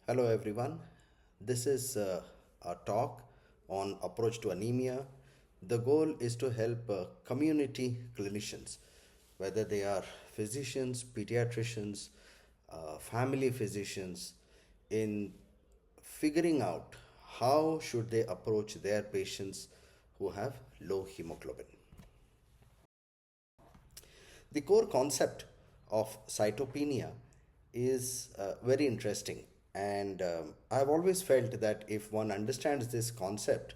Hello everyone. This is a talk on approach to anemia. The goal is to help community clinicians, whether they are physicians, pediatricians, family physicians, in figuring out how should they approach their patients who have low hemoglobin. The core concept of cytopenia is very interesting, and I've always felt that if one understands this concept,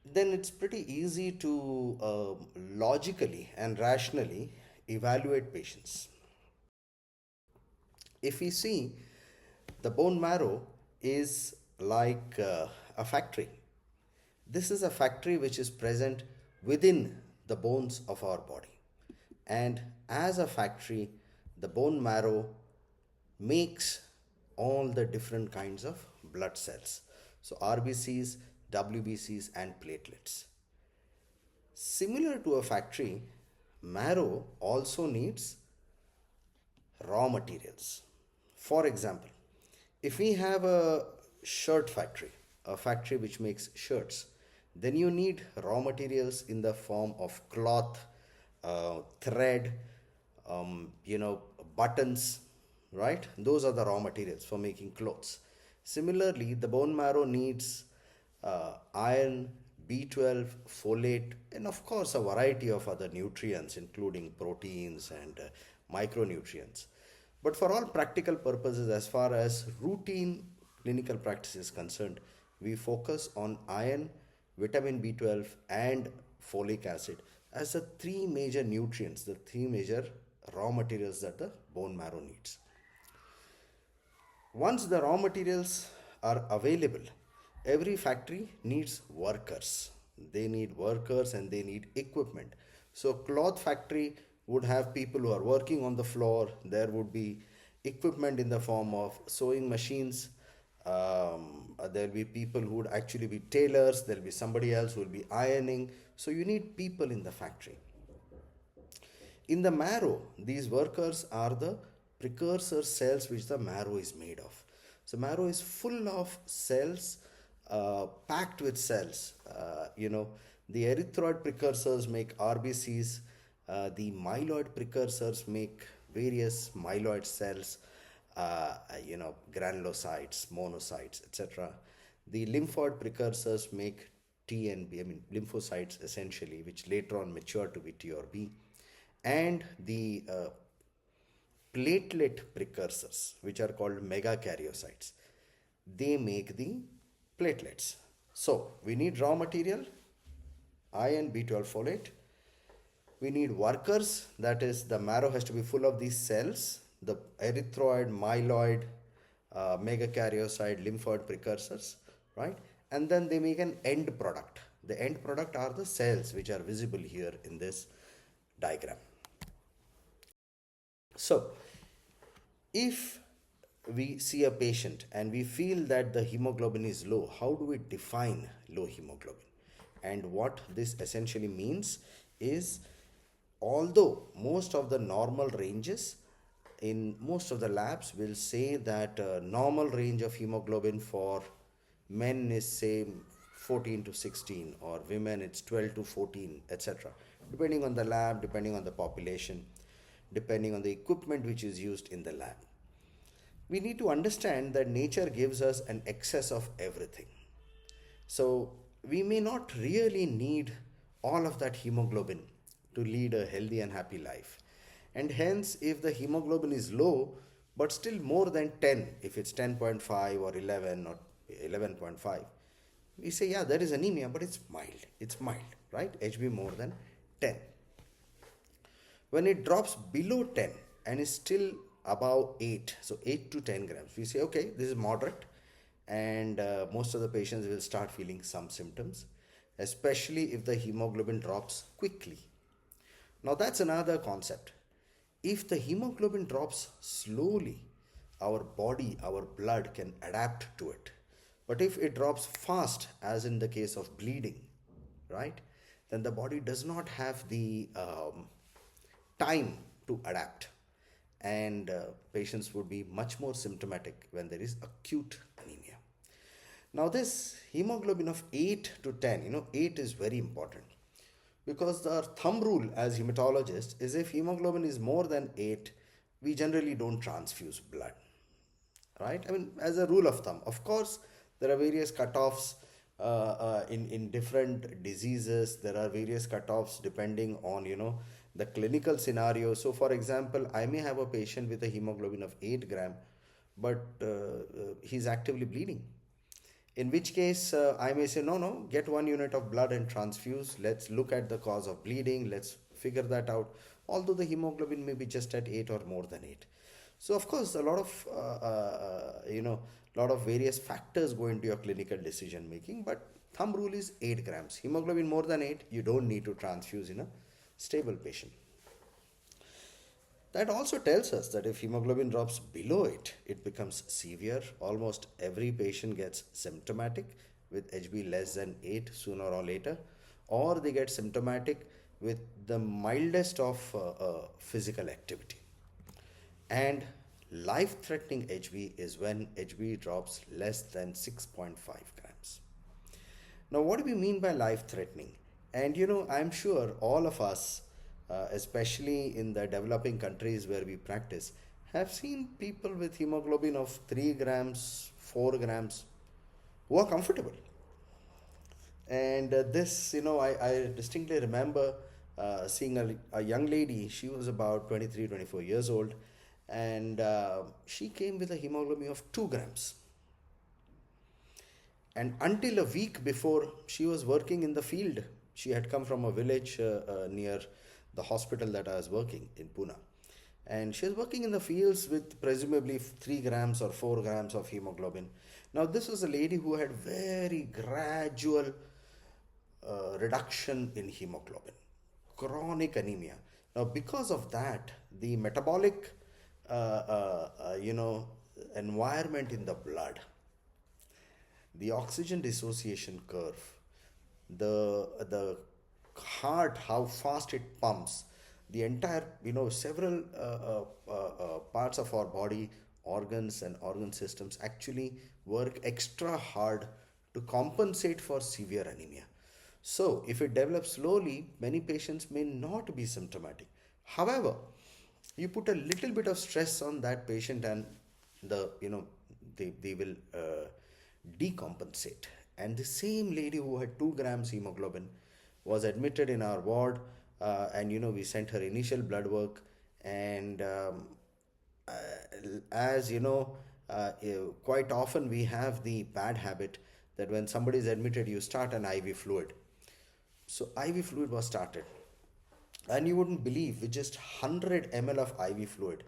then it's pretty easy to logically and rationally evaluate patients. If we see, the bone marrow is like a factory. This is a factory which is present within the bones of our body. And as a factory, the bone marrow makes all the different kinds of blood cells. So, RBCs, WBCs, and platelets. Similar to a factory, marrow also needs raw materials. For example, if we have a shirt factory, a factory which makes shirts, then you need raw materials in the form of cloth, thread, buttons, right? Those are the raw materials for making clothes. Similarly, the bone marrow needs iron, B12, folate, and of course, a variety of other nutrients, including proteins and micronutrients. But for all practical purposes, as far as routine clinical practice is concerned, we focus on iron, vitamin B12, and folic acid as the three major nutrients, the three major raw materials that the bone marrow needs. Once the raw materials are available, every factory needs workers. They need workers and they need equipment. So, cloth factory would have people who are working on the floor. There would be equipment in the form of sewing machines. There'll be people who would actually be tailors. There'll be somebody else who will be ironing. So, you need people in the factory. In the marrow, these workers are the precursor cells which the marrow is made of. So, marrow is full of cells, packed with cells. The erythroid precursors make RBCs, the myeloid precursors make various myeloid cells, granulocytes, monocytes, etc. The lymphoid precursors make T and B, I mean lymphocytes essentially, which later on mature to be T or B, and the platelet precursors, which are called megakaryocytes. They make the platelets. So we need raw material, iron, B12, folate. We need workers, that is, the marrow has to be full of these cells, the erythroid, myeloid, megakaryocyte, lymphoid precursors, right? And then they make an end product. The end product are the cells which are visible here in this diagram. So, if we see a patient and we feel that the hemoglobin is low, how do we define low hemoglobin? And what this essentially means is, although most of the normal ranges in most of the labs will say that normal range of hemoglobin for men is say 14 to 16, or women it's 12 to 14, etc., depending on the lab, depending on the population, depending on the equipment which is used in the lab. We need to understand that nature gives us an excess of everything. So we may not really need all of that hemoglobin to lead a healthy and happy life. And hence, if the hemoglobin is low but still more than 10, if it's 10.5 or 11 or 11.5, we say, yeah, there is anemia, but it's mild, right? HB more than 10. When it drops below 10 and is still above 8, so 8 to 10 grams, we say, okay, this is moderate, and most of the patients will start feeling some symptoms, especially if the hemoglobin drops quickly. Now, that's another concept. If the hemoglobin drops slowly, our body, our blood can adapt to it. But if it drops fast, as in the case of bleeding, right, then the body does not have the time to adapt. and patients would be much more symptomatic when there is acute anemia. Now, this hemoglobin of 8 to 10, 8 is very important because the thumb rule as hematologists is if hemoglobin is more than 8, we generally don't transfuse blood, right? I mean, as a rule of thumb. Of course, there are various cutoffs in different diseases. There are various cutoffs depending on, the clinical scenario. So, for example, I may have a patient with a hemoglobin of 8 gram, but he's actively bleeding. In which case, I may say, no, no, get 1 unit of blood and transfuse. Let's look at the cause of bleeding. Let's figure that out. Although the hemoglobin may be just at 8 or more than 8. So, of course, a lot of, lot of various factors go into your clinical decision making. But thumb rule is 8 grams. Hemoglobin more than 8, you don't need to transfuse in a stable patient. That also tells us that if hemoglobin drops below it, it becomes severe. Almost every patient gets symptomatic with HB less than 8 sooner or later, or they get symptomatic with the mildest of physical activity. And life threatening HB is when HB drops less than 6.5 grams. Now, what do we mean by life threatening? And I'm sure all of us, especially in the developing countries where we practice, have seen people with hemoglobin of 3 grams, 4 grams who are comfortable. And this, I distinctly remember seeing a young lady. She was about 23, 24 years old, and she came with a hemoglobin of 2 grams. And until a week before, she was working in the field. She had come from a village near the hospital that I was working in Pune. And she was working in the fields with presumably 3 grams or 4 grams of hemoglobin. Now, this was a lady who had very gradual reduction in hemoglobin, chronic anemia. Now, because of that, the metabolic, environment in the blood, the oxygen dissociation curve, the heart, how fast it pumps, the entire, several parts of our body, organs and organ systems actually work extra hard to compensate for severe anemia. So, if it develops slowly, many patients may not be symptomatic. However, you put a little bit of stress on that patient and they will decompensate. And the same lady who had 2 grams hemoglobin was admitted in our ward, and we sent her initial blood work, and uh, as quite often we have the bad habit that when somebody is admitted, you start an IV fluid. So IV fluid was started, and you wouldn't believe, with just 100 ml of IV fluid,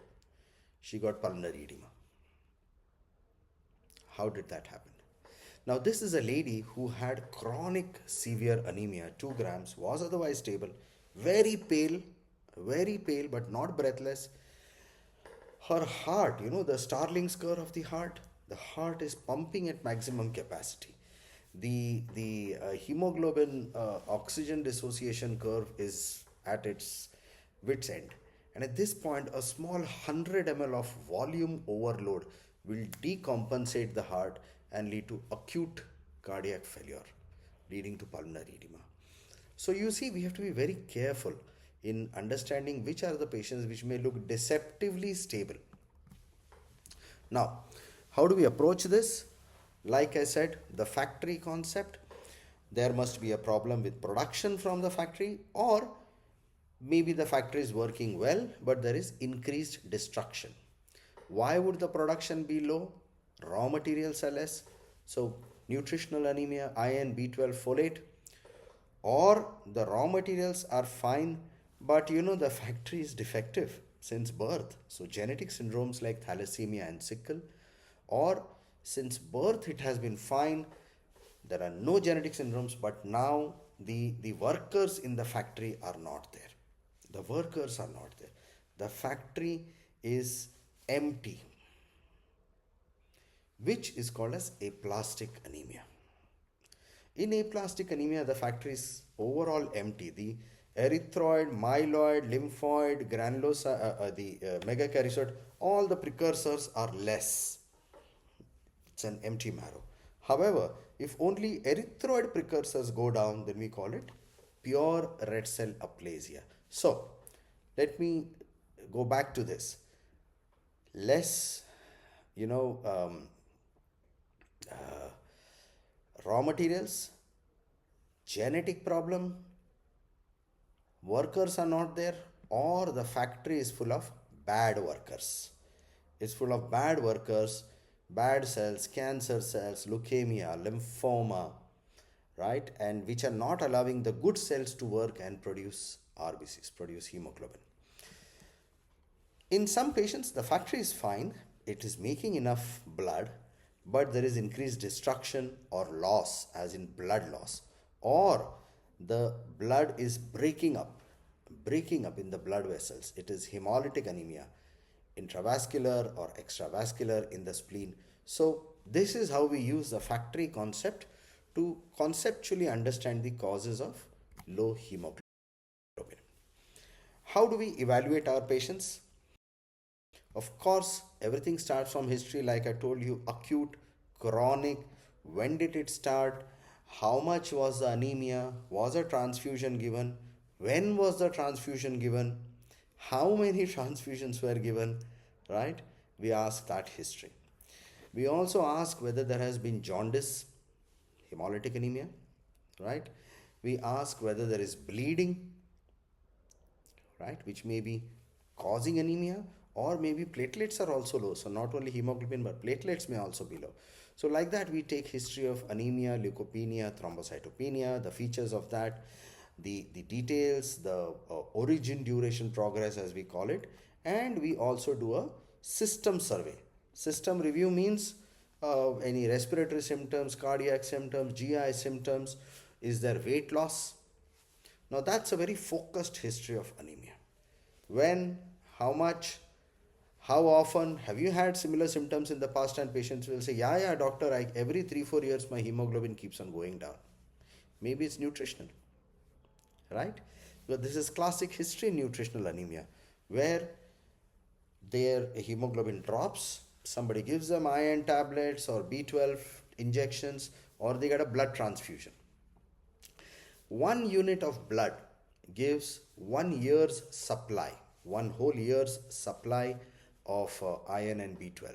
she got pulmonary edema. How did that happen? Now, this is a lady who had chronic severe anemia, 2 grams, was otherwise stable, very pale, but not breathless. Her heart, the Starling's curve of the heart is pumping at maximum capacity. The hemoglobin oxygen dissociation curve is at its wit's end. And at this point, a small 100 ml of volume overload will decompensate the heart and lead to acute cardiac failure, leading to pulmonary edema. So you see, we have to be very careful in understanding which are the patients which may look deceptively stable. Now, how do we approach this? Like I said, the factory concept, there must be a problem with production from the factory, or maybe the factory is working well, but there is increased destruction. Why would the production be low? Raw materials are less. So, nutritional anemia, iron, B12, folate, or the raw materials are fine, but the factory is defective since birth. So, genetic syndromes like thalassemia and sickle, or since birth it has been fine, there are no genetic syndromes, but now the workers in the factory are not there. The workers are not there. The factory is empty, which is called as aplastic anemia. In aplastic anemia, the factory is overall empty. The Erythroid, myeloid, lymphoid, megakaryocyte, all the precursors are less. It's an empty marrow. However, if only erythroid precursors go down, then we call it pure red cell aplasia. So, let me go back to this. Less, you know, raw materials, genetic problem, workers are not there, or the factory is full of bad workers. It's full of bad workers, bad cells, cancer cells, leukemia, lymphoma, right? And which are not allowing the good cells to work and produce RBCs, produce hemoglobin. In some patients, the factory is fine, it is making enough blood, but there is increased destruction or loss, as in blood loss, or the blood is breaking up in the blood vessels. It is hemolytic anemia, intravascular or extravascular in the spleen. So, this is how we use the factory concept to conceptually understand the causes of low hemoglobin. How do we evaluate our patients? Of course, everything starts from history, like I told you, acute, chronic, when did it start, how much was the anemia, was a transfusion given, when was the transfusion given, how many transfusions were given, right? We ask that history. We also ask whether there has been jaundice, hemolytic anemia, right? We ask whether there is bleeding, right, which may be causing anemia, or maybe platelets are also low. So not only hemoglobin, but platelets may also be low. So like that, we take history of anemia, leukopenia, thrombocytopenia, the features of that, the details, the origin, duration, progress, as we call it, and we also do a system survey. System review means any respiratory symptoms, cardiac symptoms, GI symptoms, is there weight loss? Now that's a very focused history of anemia. When, how much, how often, have you had similar symptoms in the past? And patients will say, yeah, doctor, every 3-4 years my hemoglobin keeps on going down. Maybe it's nutritional, right? But this is classic history nutritional anemia, where their hemoglobin drops, somebody gives them iron tablets or B12 injections, or they get a blood transfusion. 1 unit of blood gives 1 year's supply, 1 whole year's supply of iron and B12,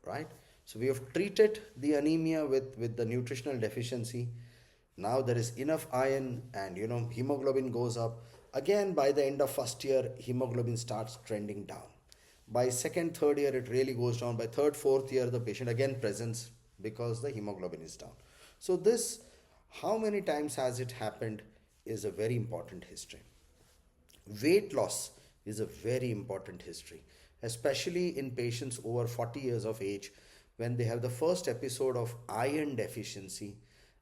right? So we have treated the anemia with the nutritional deficiency. Now there is enough iron, and hemoglobin goes up. Again, by the end of first year, hemoglobin starts trending down. By second, third year, it really goes down. By third, fourth year, the patient again presents because the hemoglobin is down. So this, how many times has it happened, is a very important history. Weight loss is a very important history, especially in patients over 40 years of age, when they have the first episode of iron deficiency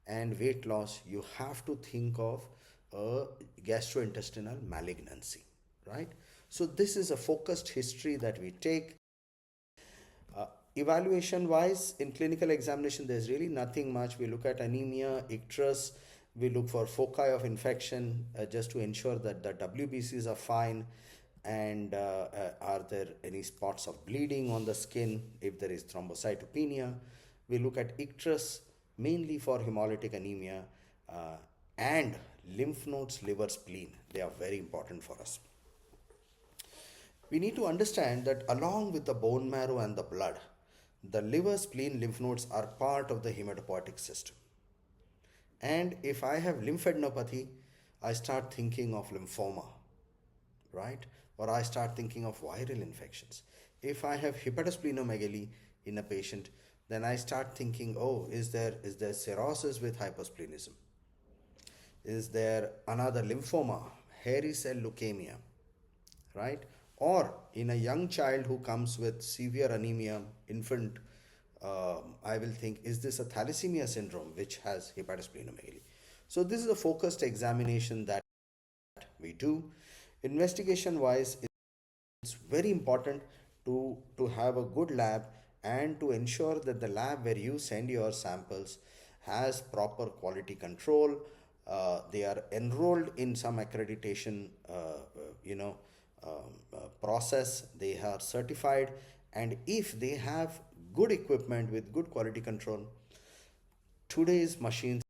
and weight loss. You have to think of a gastrointestinal malignancy, right? So this is a focused history that we take. Evaluation wise, in clinical examination, there's really nothing much. We look at anemia, icterus, we look for foci of infection, just to ensure that the WBCs are fine, and are there any spots of bleeding on the skin, if there is thrombocytopenia. We look at icterus mainly for hemolytic anemia, and lymph nodes, liver, spleen. They are very important for us. We need to understand that along with the bone marrow and the blood, the liver, spleen, lymph nodes are part of the hematopoietic system. And if I have lymphadenopathy, I start thinking of lymphoma, right? Or I start thinking of viral infections. If I have hepatosplenomegaly in a patient, then I start thinking, oh, is there cirrhosis with hyposplenism? Is there another lymphoma, hairy cell leukemia, right? Or in a young child who comes with severe anemia, infant, I will think, is this a thalassemia syndrome which has hepatosplenomegaly? So this is a focused examination that we do. Investigation wise, it's very important to have a good lab, and to ensure that the lab where you send your samples has proper quality control, They are enrolled in some accreditation, process. They are certified, and if they have good equipment with good quality control, today's machines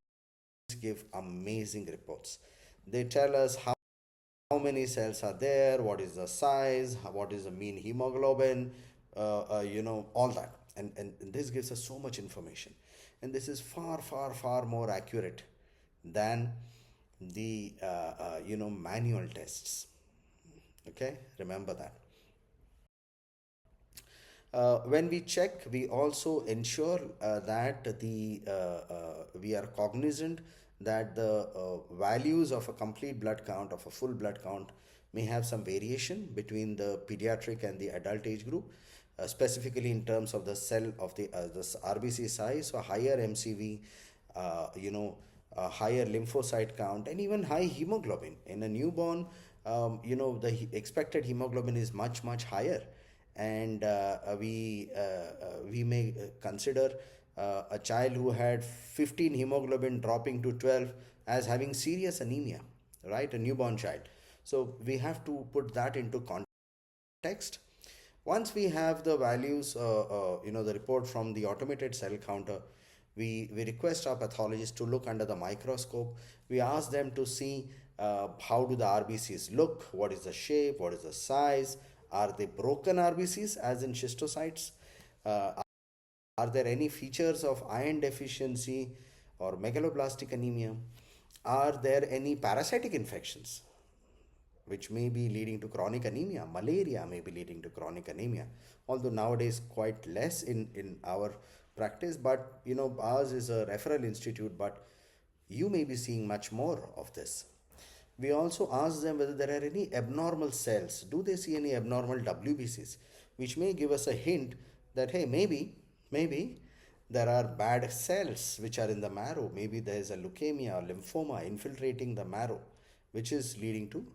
give amazing reports. They tell us how many cells are there, what is the size, what is the mean hemoglobin, all that. And this gives us so much information. And this is far, far, far more accurate than the, manual tests. Okay, remember that. When we check, we also ensure that we are cognizant that the values of a complete blood count, of a full blood count, may have some variation between the pediatric and the adult age group, specifically in terms of the cell of the RBC size. So higher MCV, higher lymphocyte count, and even high hemoglobin in a newborn. The expected hemoglobin is much, much higher, and we may consider a child who had 15 hemoglobin dropping to 12 as having serious anemia, right? A newborn child. So we have to put that into context. Once we have the values, the report from the automated cell counter, we request our pathologists to look under the microscope. We ask them to see how do the RBCs look, what is the shape, what is the size, are they broken RBCs as in schistocytes, uh, are there any features of iron deficiency or megaloblastic anemia, are there any parasitic infections which may be leading to chronic anemia. Malaria may be leading to chronic anemia, although nowadays quite less in our practice. But ours is a referral institute, but you may be seeing much more of this. We also ask them whether there are any abnormal cells. Do they see any abnormal WBCs, which may give us a hint that hey, maybe there are bad cells which are in the marrow. Maybe there is a leukemia or lymphoma infiltrating the marrow, which is leading to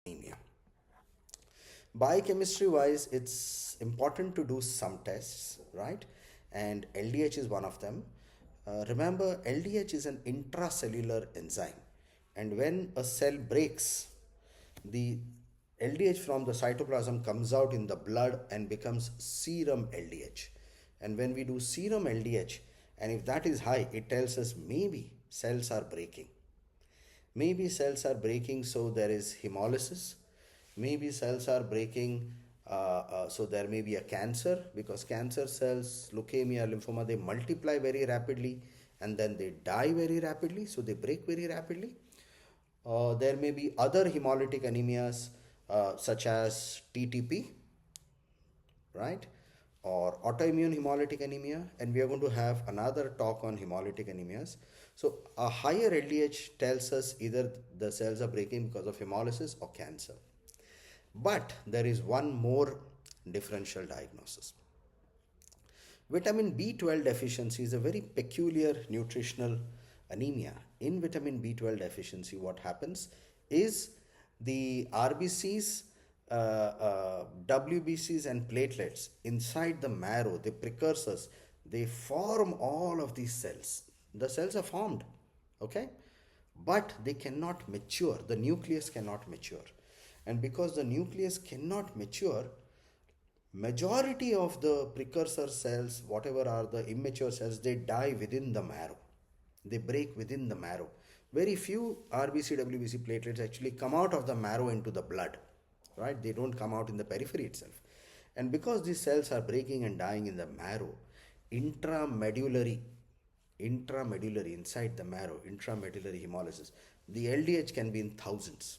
anemia. Biochemistry wise, it's important to do some tests, right? And LDH is one of them. Remember, LDH is an intracellular enzyme, and when a cell breaks, the LDH from the cytoplasm comes out in the blood and becomes serum LDH. And when we do serum LDH, and if that is high, it tells us maybe cells are breaking. Maybe cells are breaking, so there is hemolysis. Maybe cells are breaking, so there may be a cancer, because cancer cells, leukemia, lymphoma, they multiply very rapidly and then they die very rapidly, so they break very rapidly. There may be other hemolytic anemias, such as TTP, right? Or autoimmune hemolytic anemia, and we are going to have another talk on hemolytic anemias. So a higher LDH tells us either the cells are breaking because of hemolysis or cancer. But there is one more differential diagnosis. Vitamin B12 deficiency is a very peculiar nutritional anemia. In vitamin B12 deficiency, what happens is the RBCs, WBCs, and platelets inside the marrow, the precursors, they form all of these cells. The cells are formed, okay? But they cannot mature. The nucleus cannot mature. And because the nucleus cannot mature, majority of the precursor cells, whatever are the immature cells, they die within the marrow. They break within the marrow. Very few RBC, WBC platelets actually come out of the marrow into the blood, right? They don't come out in the periphery itself. And because these cells are breaking and dying in the marrow, intramedullary, inside the marrow, intramedullary hemolysis, the LDH can be in thousands.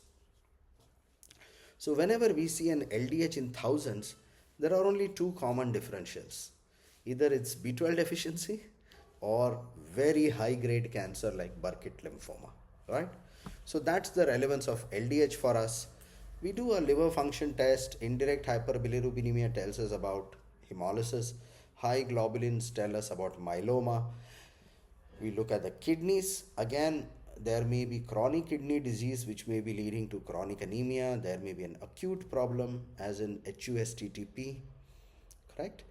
So whenever we see an LDH in thousands, there are only two common differentials. Either it's B12 deficiency or very high grade cancer like Burkitt lymphoma, right? So that's the relevance of LDH for us. We do a liver function test. Indirect hyperbilirubinemia tells us about hemolysis. High globulins tell us about myeloma. We look at the kidneys. Again, there may be chronic kidney disease which may be leading to chronic anemia. There may be an acute problem as in HUSTTP, correct?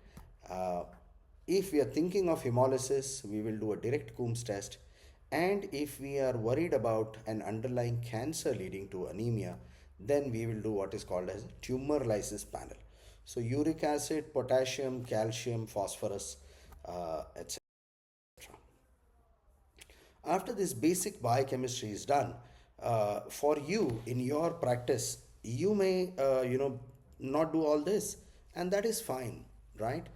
If we are thinking of hemolysis, we will do a direct Coombs test. And if we are worried about an underlying cancer leading to anemia, then we will do what is called as a tumor lysis panel. So uric acid, potassium, calcium, phosphorus, etc. After this basic biochemistry is done, for you in your practice, you may not do all this, and that is fine, right?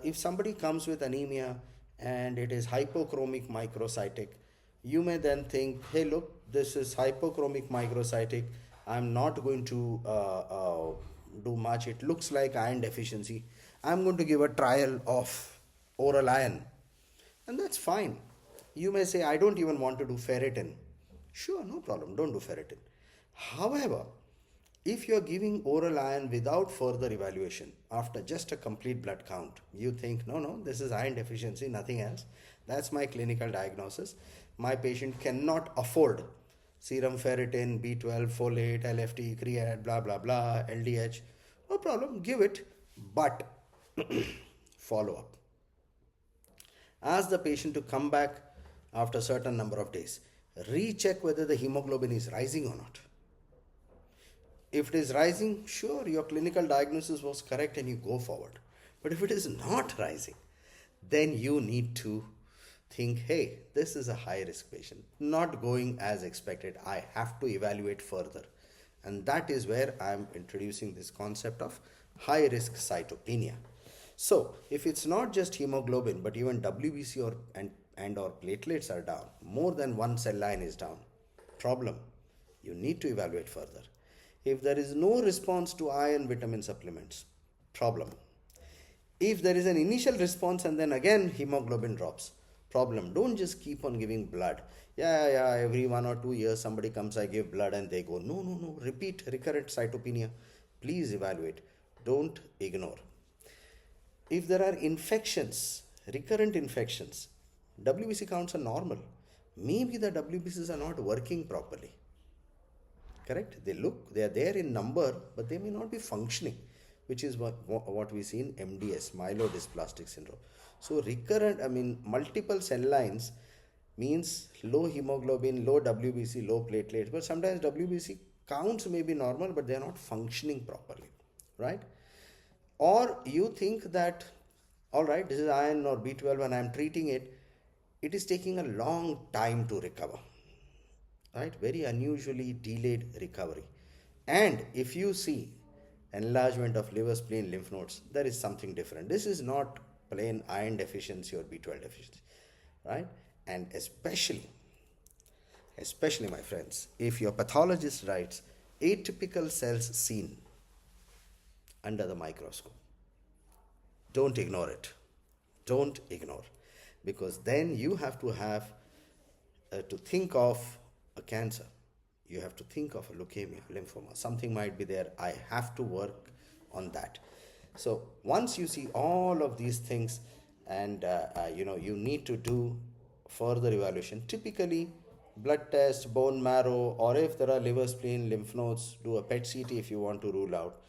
If somebody comes with anemia and it is hypochromic microcytic, you may then think, hey, look, this is hypochromic microcytic. I'm not going to do much. It looks like iron deficiency. I'm going to give a trial of oral iron, and that's fine. You may say, I don't even want to do ferritin. Sure, no problem, don't do ferritin. However, if you're giving oral iron without further evaluation, after just a complete blood count, you think, no, no, this is iron deficiency, nothing else. That's my clinical diagnosis. My patient cannot afford serum ferritin, B12, folate, LFT, creatine, blah, blah, blah, LDH. No problem, give it, but follow up. Ask the patient to come back after a certain number of days. Recheck whether the hemoglobin is rising or not. If it is rising, sure, your clinical diagnosis was correct and you go forward. But if it is not rising, then you need to think, hey, this is a high risk patient, not going as expected. I have to evaluate further. And that is where I am introducing this concept of high risk cytopenia. So, if it's not just hemoglobin, but even WBC and or platelets are down, more than one cell line is down, problem, you need to evaluate further. If there is no response to iron vitamin supplements, problem. If there is an initial response and then again hemoglobin drops, problem. Don't just keep on giving blood. Yeah, every 1 or 2 years somebody comes, I give blood and they go. No, no, no. Repeat recurrent cytopenia. Please evaluate. Don't ignore. If there are infections, recurrent infections, WBC counts are normal. Maybe the WBCs are not working properly. Correct? They are there in number, but they may not be functioning, which is what we see in MDS, myelodysplastic syndrome. So recurrent, multiple cell lines means low hemoglobin, low WBC, low platelets, but sometimes WBC counts may be normal, but they are not functioning properly, right? Or you think that, all right, this is iron or B12 and I'm treating it, it is taking a long time to recover, right? Very unusually delayed recovery. And if you see enlargement of liver, spleen, lymph nodes, there is something different. This is not plain iron deficiency or B12 deficiency, right? And especially my friends, if your pathologist writes atypical cells seen under the microscope, don't ignore it. Don't ignore, because then you have to think of a cancer. You have to think of a leukemia, lymphoma. Something might be there. I have to work on that. So once you see all of these things, and you need to do further evaluation. Typically, blood test, bone marrow, or if there are liver, spleen, lymph nodes, do a PET-CT if you want to rule out,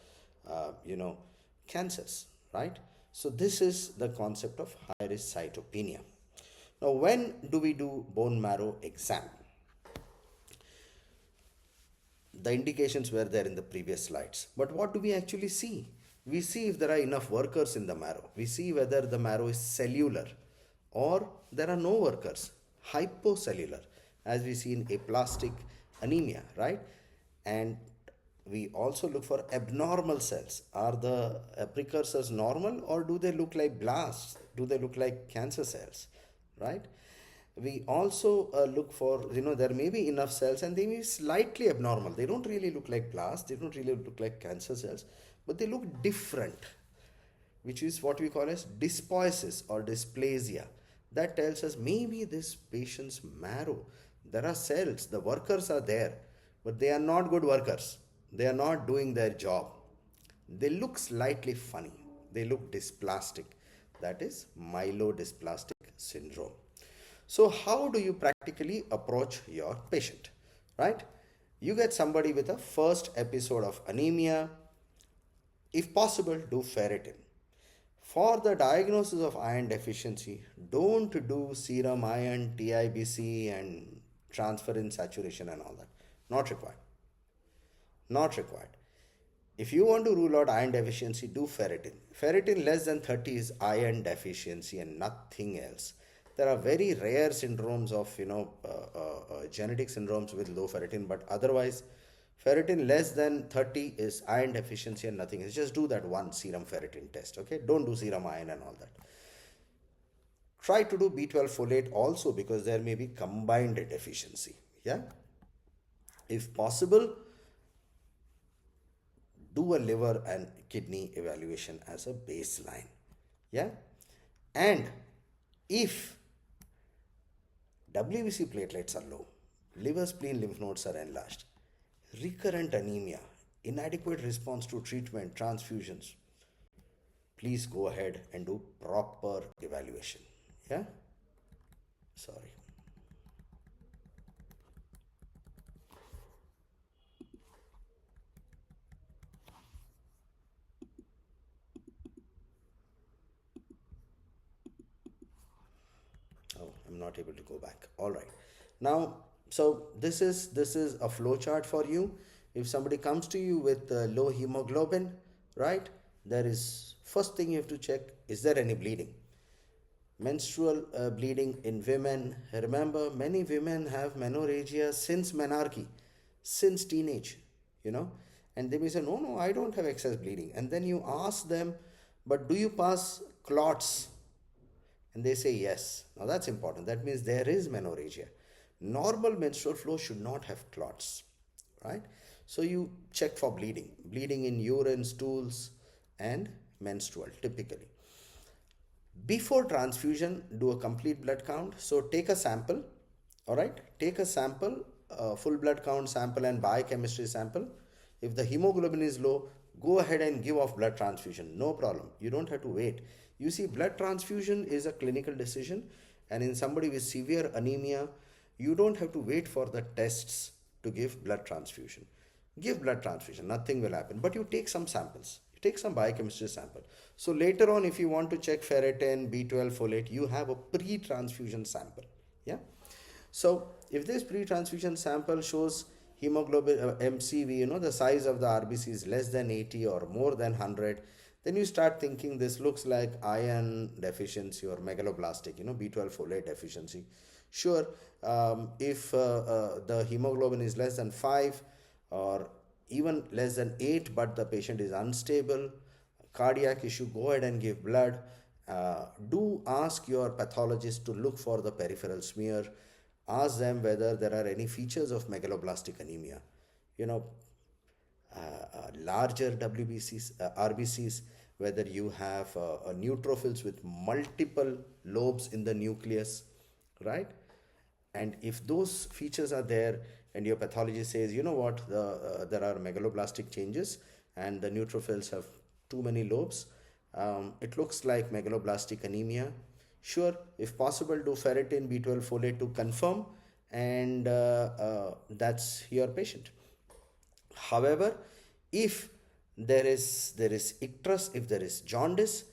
cancers, right? So this is the concept of high-risk cytopenia. Now, when do we do bone marrow exam? The indications were there in the previous slides. But what do we actually see? We see if there are enough workers in the marrow. We see whether the marrow is cellular or there are no workers, hypocellular, as we see in aplastic anemia, right? And we also look for abnormal cells. Are the precursors normal, or do they look like blasts? Do they look like cancer cells, right? We also look for, there may be enough cells and they may be slightly abnormal. They don't really look like blasts, they don't really look like cancer cells, but they look different, which is what we call as dyspoiesis or dysplasia. That tells us maybe this patient's marrow, there are cells, the workers are there, but they are not good workers. They are not doing their job. They look slightly funny. They look dysplastic. That is myelodysplastic syndrome. So how do you practically approach your patient, right? You get somebody with a first episode of anemia. If possible, do ferritin. For the diagnosis of iron deficiency, don't do serum iron, TIBC, and transferrin saturation and all that. Not required. Not required. If you want to rule out iron deficiency, do ferritin. Ferritin less than 30 is iron deficiency and nothing else. There are very rare syndromes of, genetic syndromes with low ferritin, but otherwise, ferritin less than 30 is iron deficiency and nothing else. Just do that one serum ferritin test, okay? Don't do serum iron and all that. Try to do B12 folate also because there may be combined deficiency, yeah? If possible, do a liver and kidney evaluation as a baseline, yeah. And if WBC platelets are low, liver, spleen, lymph nodes are enlarged, recurrent anemia, inadequate response to treatment, transfusions, please go ahead and do proper evaluation, yeah. Sorry. Oh, I'm not able to go back. All right. Now, so this is a flow chart for you. If somebody comes to you with low hemoglobin, right? There is first thing you have to check: is there any bleeding? Menstrual bleeding in women. Remember, many women have menorrhagia since menarche, since teenage, you know, and they may say, no, no, I don't have excess bleeding. And then you ask them, but do you pass clots? And they say yes. Now that's important. That means there is menorrhagia. Normal menstrual flow should not have clots, right? So you check for bleeding, bleeding in urine, stools, and menstrual typically. Before transfusion, do a complete blood count. So take a sample, all right? Take a sample, full blood count sample and biochemistry sample. If the hemoglobin is low, go ahead and give off blood transfusion. No problem. You don't have to wait. You see, blood transfusion is a clinical decision, and in somebody with severe anemia, you don't have to wait for the tests to give blood transfusion. Give blood transfusion, nothing will happen. But you take some samples, you take some biochemistry sample. So later on, if you want to check ferritin, B12, folate, you have a pre-transfusion sample. Yeah. So if this pre-transfusion sample shows hemoglobin MCV, the size of the RBC is less than 80 or more than 100, then you start thinking this looks like iron deficiency or megaloblastic, B12 folate deficiency. Sure, if the hemoglobin is less than 5 or even less than 8, but the patient is unstable, cardiac issue, go ahead and give blood. Do ask your pathologist to look for the peripheral smear. Ask them whether there are any features of megaloblastic anemia. Larger WBCs, RBCs, whether you have neutrophils with multiple lobes in the nucleus, right? And if those features are there and your pathologist says, you know what, there are megaloblastic changes and the neutrophils have too many lobes, it looks like megaloblastic anemia. Sure, if possible, do ferritin, B12, folate to confirm, and that's your patient. However, if there is icterus, if there is jaundice,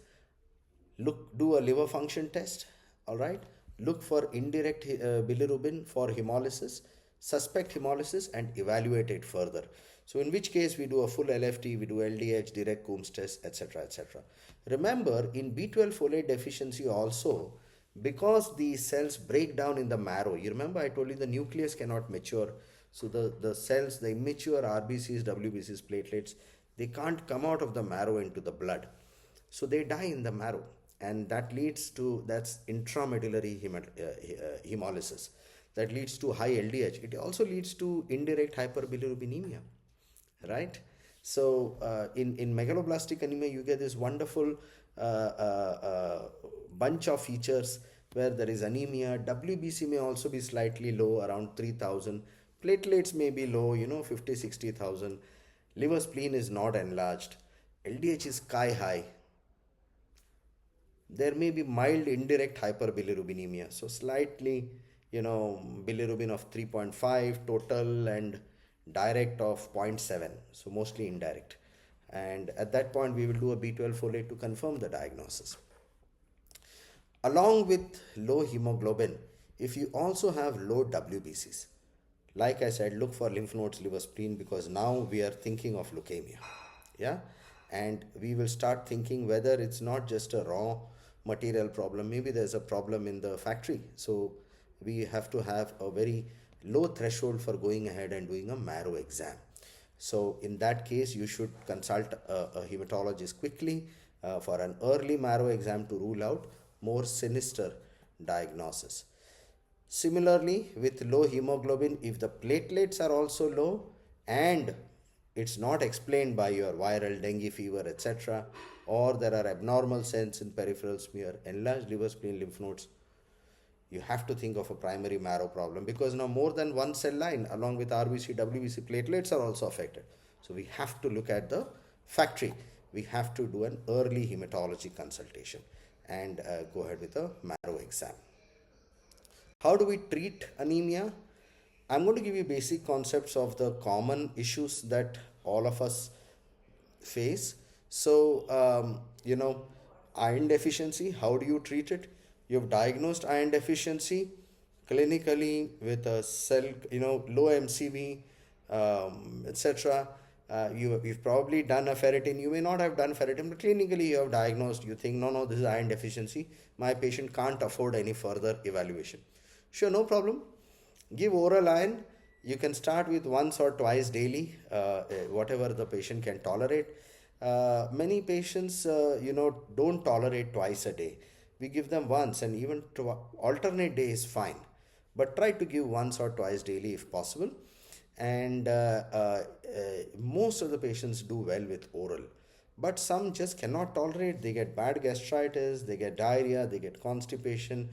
do a liver function test. All right, look for indirect bilirubin for hemolysis, suspect hemolysis, and evaluate it further. So in which case we do a full LFT, we do LDH, direct Coombs test, etc., etc. Remember, in B12 folate deficiency also, because the cells break down in the marrow, you remember I told you the nucleus cannot mature. So the cells, the immature RBCs, WBCs, platelets, they can't come out of the marrow into the blood. So they die in the marrow. And that's intramedullary hemolysis. That leads to high LDH. It also leads to indirect hyperbilirubinemia, right? So in megaloblastic anemia, you get this wonderful bunch of features where there is anemia. WBC may also be slightly low, around 3,000. Platelets may be low, 50, 60,000. Liver, spleen is not enlarged. LDH is sky high. There may be mild indirect hyperbilirubinemia. So slightly, bilirubin of 3.5 total and direct of 0.7. So mostly indirect. And at that point, we will do a B12 folate to confirm the diagnosis. Along with low hemoglobin, if you also have low WBCs, like I said, look for lymph nodes, liver, spleen, because now we are thinking of leukemia. Yeah. And we will start thinking whether it's not just a raw material problem, maybe there's a problem in the factory. So we have to have a very low threshold for going ahead and doing a marrow exam. So in that case, you should consult a hematologist quickly for an early marrow exam to rule out more sinister diagnosis. Similarly, with low hemoglobin, if the platelets are also low and it's not explained by your viral dengue fever, etc., or there are abnormal cells in peripheral smear, enlarged liver, spleen, lymph nodes, you have to think of a primary marrow problem, because now more than one cell line along with RBC, WBC, platelets are also affected. So we have to look at the factory. We have to do an early hematology consultation and go ahead with a marrow exam. How do we treat anemia? I'm going to give you basic concepts of the common issues that all of us face. So, iron deficiency, how do you treat it? You've diagnosed iron deficiency clinically with a cell, low MCV, etc. You've probably done a ferritin. You may not have done ferritin, but clinically you have diagnosed. You think, no, this is iron deficiency. My patient can't afford any further evaluation. Sure, no problem. Give oral iron. You can start with once or twice daily, whatever the patient can tolerate. Many patients, don't tolerate twice a day. We give them once, and even alternate day is fine. But try to give once or twice daily if possible. And most of the patients do well with oral. But some just cannot tolerate. They get bad gastritis, they get diarrhea, they get constipation.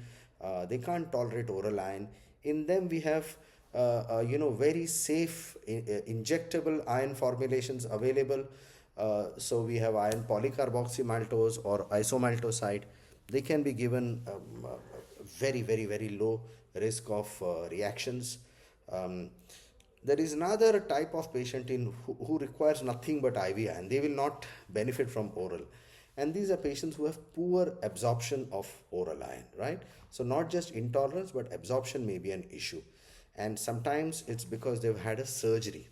They can't tolerate oral iron. In them, we have very safe injectable iron formulations available. So we have iron polycarboxymaltose or isomaltoside. They can be given very, very, very low risk of reactions. There is another type of patient who requires nothing but IV iron. They will not benefit from oral. And these are patients who have poor absorption of oral iron, right? So not just intolerance, but absorption may be an issue. And sometimes it's because they've had a surgery.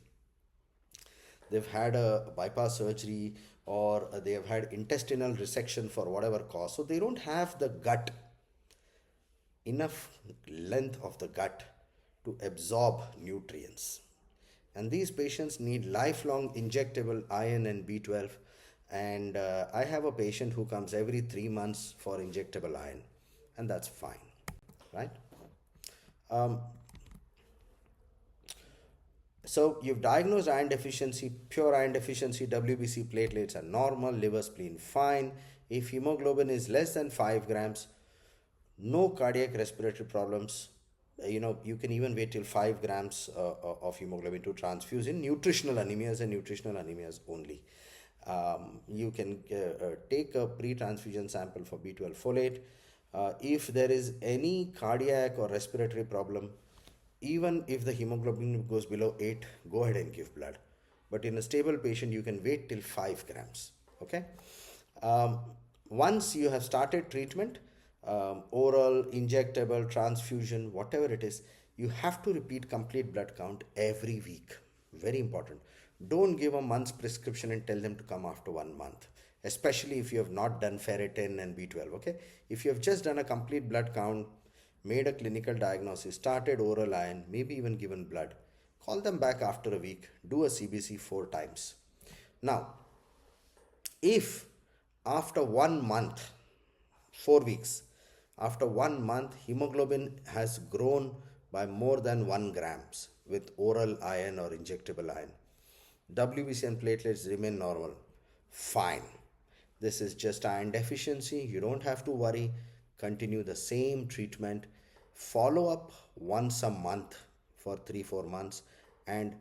They've had a bypass surgery, or they have had intestinal resection for whatever cause. So they don't have the gut, enough length of the gut to absorb nutrients. And these patients need lifelong injectable iron and B12. And I have a patient who comes every 3 months for injectable iron, and that's fine, right? So you've diagnosed iron deficiency, pure iron deficiency, WBC platelets are normal, liver, spleen fine. If hemoglobin is less than 5 grams, no cardiac respiratory problems. You can even wait till 5 grams of hemoglobin to transfuse in nutritional anemias and nutritional anemias only. You can take a pre-transfusion sample for B12 folate. If there is any cardiac or respiratory problem, even if the hemoglobin goes below 8, go ahead and give blood. But in a stable patient, you can wait till 5 grams. Okay. Once you have started treatment, oral, injectable, transfusion, whatever it is, you have to repeat complete blood count every week. Very important. Don't give a month's prescription and tell them to come after 1 month, especially if you have not done ferritin and B12. Okay. If you have just done a complete blood count, made a clinical diagnosis, started oral iron, maybe even given blood, call them back after a week, do a CBC 4 times. Now, if after 1 month, 4 weeks, after 1 month, hemoglobin has grown by more than 1 grams with oral iron or injectable iron, WBC and platelets remain normal, fine. This is just iron deficiency. You don't have to worry. Continue the same treatment. Follow up once a month for 3-4 months and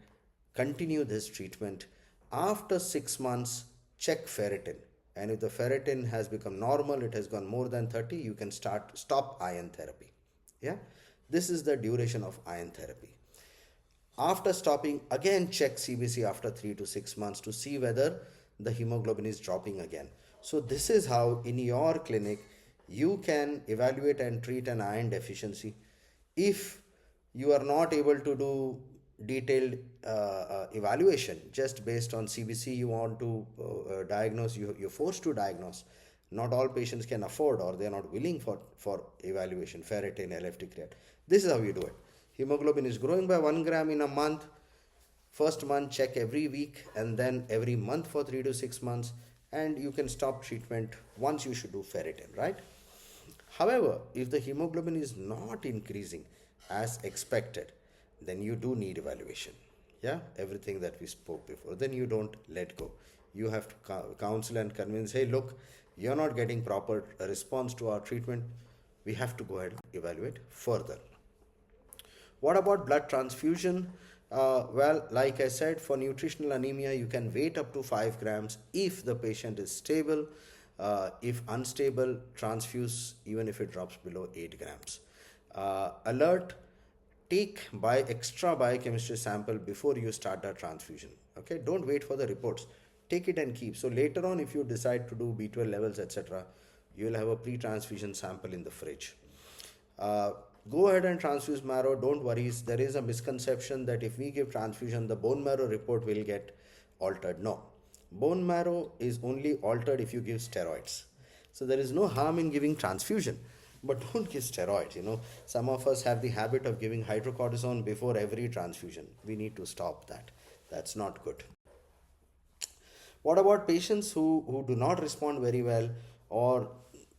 continue this treatment. After 6 months, check ferritin. And if the ferritin has become normal, it has gone more than 30, you can stop iron therapy. Yeah, this is the duration of iron therapy. After stopping, again check CBC after 3 to 6 months to see whether the hemoglobin is dropping again. So this is how in your clinic you can evaluate and treat an iron deficiency. If you are not able to do detailed evaluation just based on CBC, you want to diagnose, you're forced to diagnose. Not all patients can afford, or they're not willing for evaluation, ferritin, LFT, creat. This is how you do it. Hemoglobin is growing by 1 gram in a month. First month, check every week, and then every month for 3 to 6 months, and you can stop treatment once you should do ferritin, right? However, if the hemoglobin is not increasing as expected, then you do need evaluation. Yeah, everything that we spoke before. Then you don't let go. You have to counsel and convince, hey, look, you're not getting proper response to our treatment. We have to go ahead and evaluate further. What about blood transfusion? Well, like I said, for nutritional anemia, you can wait up to 5 grams if the patient is stable. If unstable, transfuse even if it drops below 8 grams. Alert, take extra biochemistry sample before you start the transfusion. Okay, don't wait for the reports. Take it and keep. So later on, if you decide to do B12 levels, etc., you will have a pre-transfusion sample in the fridge. Uh, Go ahead and transfuse marrow. Don't worry. There is a misconception that if we give transfusion, the bone marrow report will get altered. No. Bone marrow is only altered if you give steroids. So there is no harm in giving transfusion. But don't give steroids. Some of us have the habit of giving hydrocortisone before every transfusion. We need to stop that. That's not good. What about patients who do not respond very well, or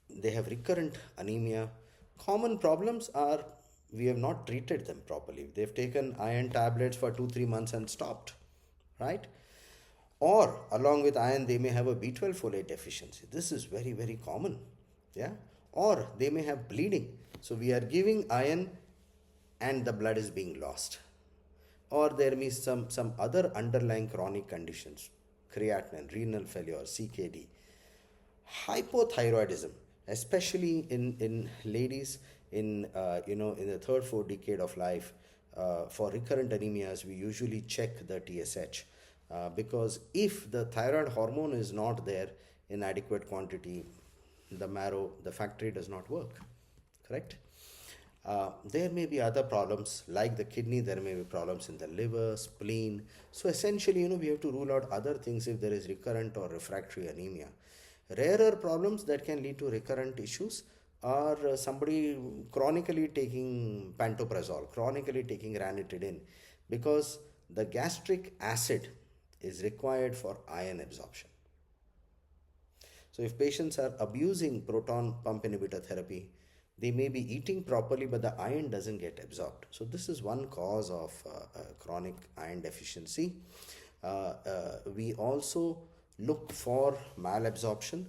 they have recurrent anemia? Common problems are we have not treated them properly. They've taken iron tablets for 2 3 months and stopped, right? Or along with iron, they may have a B12 folate deficiency. This is very, very common. Yeah. Or they may have bleeding. So we are giving iron and the blood is being lost. Or there may be some other underlying chronic conditions, creatinine, renal failure, CKD, hypothyroidism, especially in ladies in the third, fourth decade of life. For recurrent anemias, we usually check the TSH because if the thyroid hormone is not there in adequate quantity, the factory does not work, correct? There may be other problems like the kidney, there may be problems in the liver, spleen. So essentially, we have to rule out other things if there is recurrent or refractory anemia. Rarer problems that can lead to recurrent issues are somebody chronically taking pantoprazole, chronically taking ranitidine, because the gastric acid is required for iron absorption. So if patients are abusing proton pump inhibitor therapy, they may be eating properly, but the iron doesn't get absorbed. So this is one cause of chronic iron deficiency. We also look for malabsorption,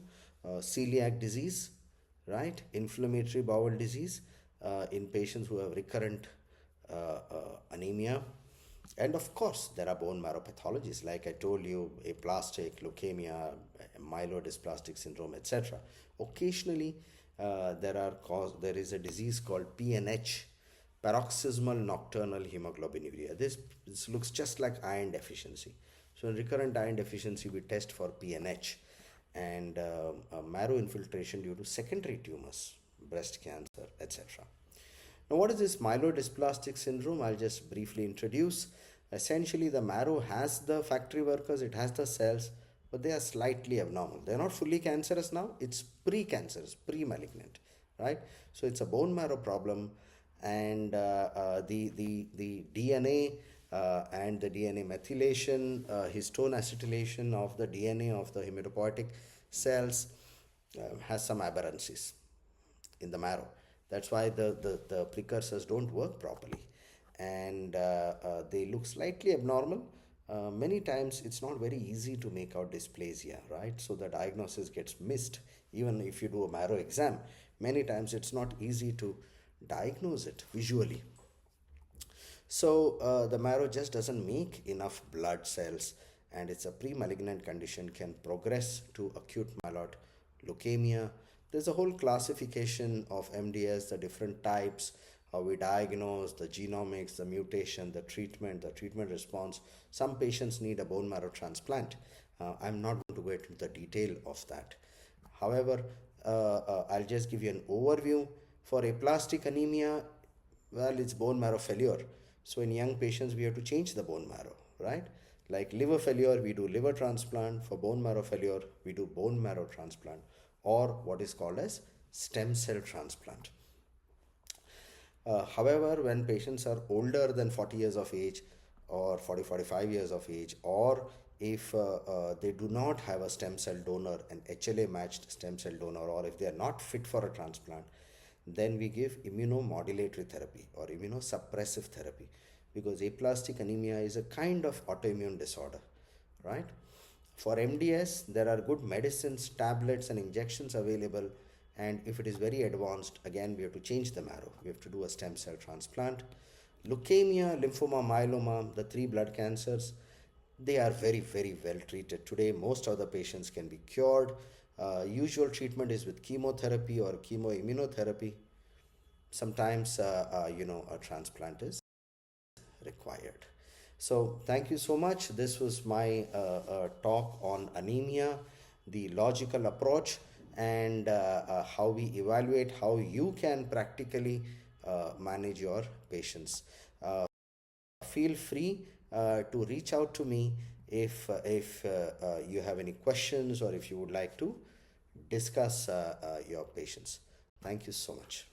celiac disease, right? Inflammatory bowel disease in patients who have recurrent anemia. And of course, there are bone marrow pathologies, like I told you, aplastic, leukemia, myelodysplastic syndrome, etc. Occasionally, there is a disease called PNH, paroxysmal nocturnal hemoglobinuria. This looks just like iron deficiency. So in recurrent iron deficiency, we test for PNH and marrow infiltration due to secondary tumors, breast cancer, etc. Now, what is this myelodysplastic syndrome? I'll just briefly introduce. Essentially, the marrow has the factory workers, it has the cells, but they are slightly abnormal. They're not fully cancerous now, it's pre-cancerous, pre-malignant, right? So it's a bone marrow problem, and the DNA and the DNA methylation, histone acetylation of the DNA of the hematopoietic cells has some aberrancies in the marrow. That's why the precursors don't work properly, and they look slightly abnormal. Many times it's not very easy to make out dysplasia, right? So the diagnosis gets missed. Even if you do a marrow exam, many times it's not easy to diagnose it visually. So the marrow just doesn't make enough blood cells, and it's a pre-malignant condition, can progress to acute myeloid leukemia. There's a whole classification of MDS, the different types, how we diagnose, the genomics, the mutation, the treatment response. Some patients need a bone marrow transplant. I'm not going to to go into the detail of that. However, I'll just give you an overview. For aplastic anemia, well, it's bone marrow failure. So in young patients, we have to change the bone marrow, right? Like liver failure, we do liver transplant. For bone marrow failure, we do bone marrow transplant, or what is called as stem cell transplant. However, when patients are older than 40 years of age or 45 years of age, or if they do not have a stem cell donor, an HLA matched stem cell donor, or if they are not fit for a transplant, then we give immunomodulatory therapy or immunosuppressive therapy, because aplastic anemia is a kind of autoimmune disorder, right? For MDS, there are good medicines, tablets, and injections available. And if it is very advanced, again, we have to change the marrow. We have to do a stem cell transplant. Leukemia, lymphoma, myeloma, the three blood cancers, they are very, very well treated. Today, most of the patients can be cured. Usual treatment is with chemotherapy or chemoimmunotherapy. Sometimes, a transplant is required. So, thank you so much. This was my talk on anemia, the logical approach, and how we evaluate, how you can practically manage your patients. Feel free to reach out to me if you have any questions, or if you would like to discuss your patients. Thank you so much.